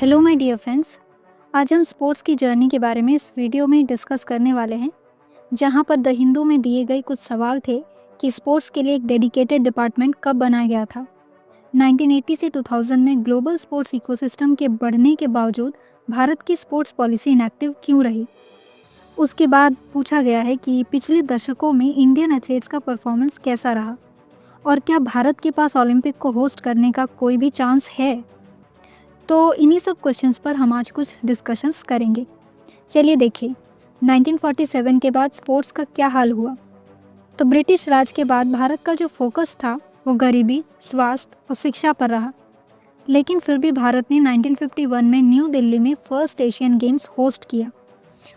Hello my dear friends. आज हम sports की जर्नी के बारे में इस वीडियो में डिस्कस करने वाले हैं, जहां पर द हिंदू में दिए गए कुछ सवाल थे कि स्पोर्ट्स के लिए एक डेडिकेटेड डिपार्टमेंट कब बनाया गया था। 1980 से 2000 में ग्लोबल स्पोर्ट्स इकोसिस्टम के बढ़ने के बावजूद भारत की स्पोर्ट्स पॉलिसी इनएक्टिव क्यों रही। उसके बाद पूछा गया है कि पिछले दशकों में इंडियन एथलीट्स का परफॉर्मेंस कैसा रहा और क्या भारत के पास ओलंपिक को होस्ट करने का कोई भी चांस है। तो इन्हीं सब क्वेश्चंस पर हम आज कुछ डिस्कशंस करेंगे। चलिए देखिए, 1947 के बाद स्पोर्ट्स का क्या हाल हुआ। तो ब्रिटिश राज के बाद भारत का जो फोकस था वो गरीबी, स्वास्थ्य और शिक्षा पर रहा। लेकिन फिर भी भारत ने 1951 में न्यू दिल्ली में फर्स्ट एशियन गेम्स होस्ट किया।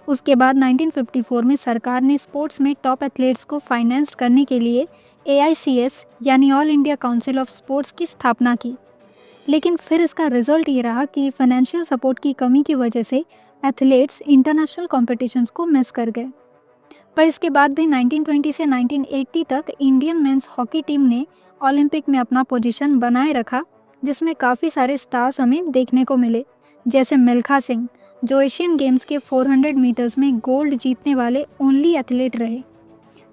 उसके बाद 1954 में सरकार ने स्पोर्ट्स में टॉप एथलीट्स को फाइनेंस करने के लिए AICS यानी all India council of sports की स्थापना की। लेकिन फिर इसका रिजल्ट ये रहा कि फाइनेंशियल सपोर्ट की कमी की वजह से एथलीट्स इंटरनेशनल कॉम्पिटिशन्स को मिस कर गए। पर इसके बाद भी 1920 से 1980 तक इंडियन मेंस हॉकी टीम ने ओलंपिक में अपना पोजीशन बनाए रखा, जिसमें काफ़ी सारे स्टार्स हमें देखने को मिले, जैसे मिल्खा सिंह जो एशियन गेम्स के 400 मीटर्स में गोल्ड जीतने वाले ओनली एथलीट रहे,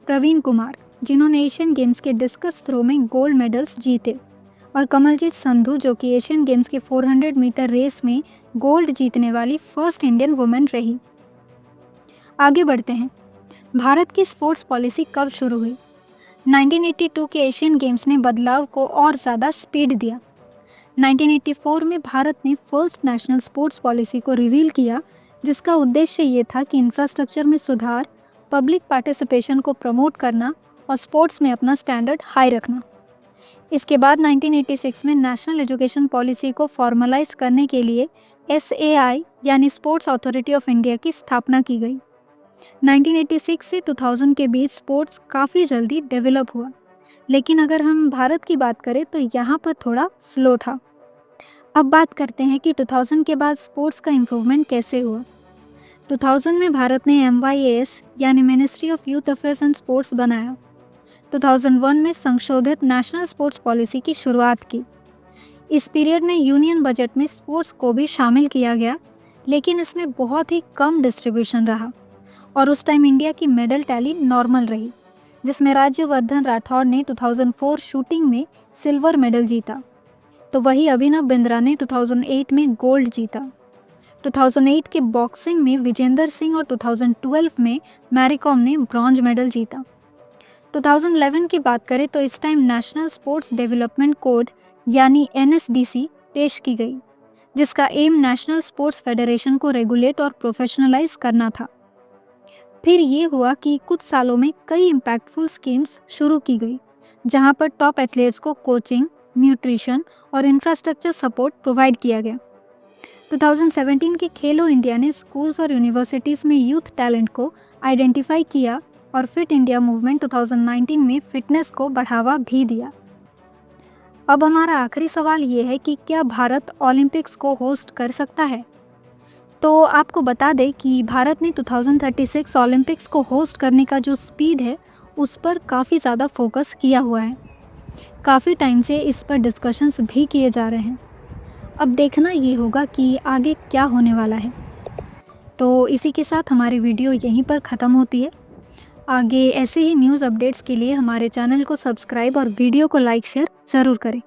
प्रवीण कुमार जिन्होंने एशियन गेम्स के डिस्कस थ्रो में गोल्ड मेडल्स जीते, और कमलजीत संधू जो कि एशियन गेम्स के 400 मीटर रेस में गोल्ड जीतने वाली फर्स्ट इंडियन वुमेन रही। आगे बढ़ते हैं, भारत की स्पोर्ट्स पॉलिसी कब शुरू हुई। 1982 के एशियन गेम्स ने बदलाव को और ज़्यादा स्पीड दिया। 1984 में भारत ने फर्स्ट नेशनल स्पोर्ट्स पॉलिसी को रिवील किया, जिसका उद्देश्य ये था कि इंफ्रास्ट्रक्चर में सुधार, पब्लिक पार्टिसिपेशन को प्रमोट करना और स्पोर्ट्स में अपना स्टैंडर्ड हाई रखना। इसके बाद 1986 में नेशनल एजुकेशन पॉलिसी को फॉर्मलाइज करने के लिए SAI यानी स्पोर्ट्स अथॉरिटी ऑफ इंडिया की स्थापना की गई। 1986 से 2000 के बीच स्पोर्ट्स काफ़ी जल्दी डेवलप हुआ, लेकिन अगर हम भारत की बात करें तो यहाँ पर थोड़ा स्लो था। अब बात करते हैं कि 2000 के बाद स्पोर्ट्स का इम्प्रूवमेंट कैसे हुआ। 2000 में भारत ने MYAS यानी ministry of youth affairs and sports बनाया। 2001 में संशोधित नेशनल स्पोर्ट्स पॉलिसी की शुरुआत की। इस पीरियड में यूनियन बजट में स्पोर्ट्स को भी शामिल किया गया, लेकिन इसमें बहुत ही कम डिस्ट्रीब्यूशन रहा और उस टाइम इंडिया की मेडल टैली नॉर्मल रही, जिसमें राज्यवर्धन राठौड़ ने 2004 शूटिंग में सिल्वर मेडल जीता, तो वही अभिनव बिंद्रा ने 2008 में गोल्ड जीता। 2008 के बॉक्सिंग में विजेंदर सिंह और 2012 में मैरी कॉम ने ब्रॉन्ज मेडल जीता। 2011 की बात करें तो इस time national sports development code यानी NSDC पेश की गई, जिसका एम नेशनल स्पोर्ट्स फेडरेशन को रेगुलेट और प्रोफेशनलाइज करना था। फिर ये हुआ कि कुछ सालों में कई इम्पैक्टफुल स्कीम्स शुरू की गई, जहां पर टॉप एथलीट्स को कोचिंग, न्यूट्रिशन और इंफ्रास्ट्रक्चर सपोर्ट प्रोवाइड किया गया। 2017 के खेलो इंडिया ने स्कूल्स और यूनिवर्सिटीज़ में यूथ टैलेंट को आइडेंटिफाई किया और फिट इंडिया मूवमेंट 2019 में फिटनेस को बढ़ावा भी दिया। अब हमारा आखिरी सवाल ये है कि क्या भारत ओलंपिक्स को होस्ट कर सकता है। तो आपको बता दें कि भारत ने 2036 ओलंपिक्स को होस्ट करने का जो स्पीड है उस पर काफ़ी ज़्यादा फोकस किया हुआ है। काफ़ी टाइम से इस पर डिस्कशंस भी किए जा रहे हैं। अब देखना ये होगा कि आगे क्या होने वाला है। तो इसी के साथ हमारी वीडियो यहीं पर ख़त्म होती है। आगे ऐसे ही न्यूज़ अपडेट्स के लिए हमारे चैनल को सब्सक्राइब और वीडियो को लाइक शेयर ज़रूर करें।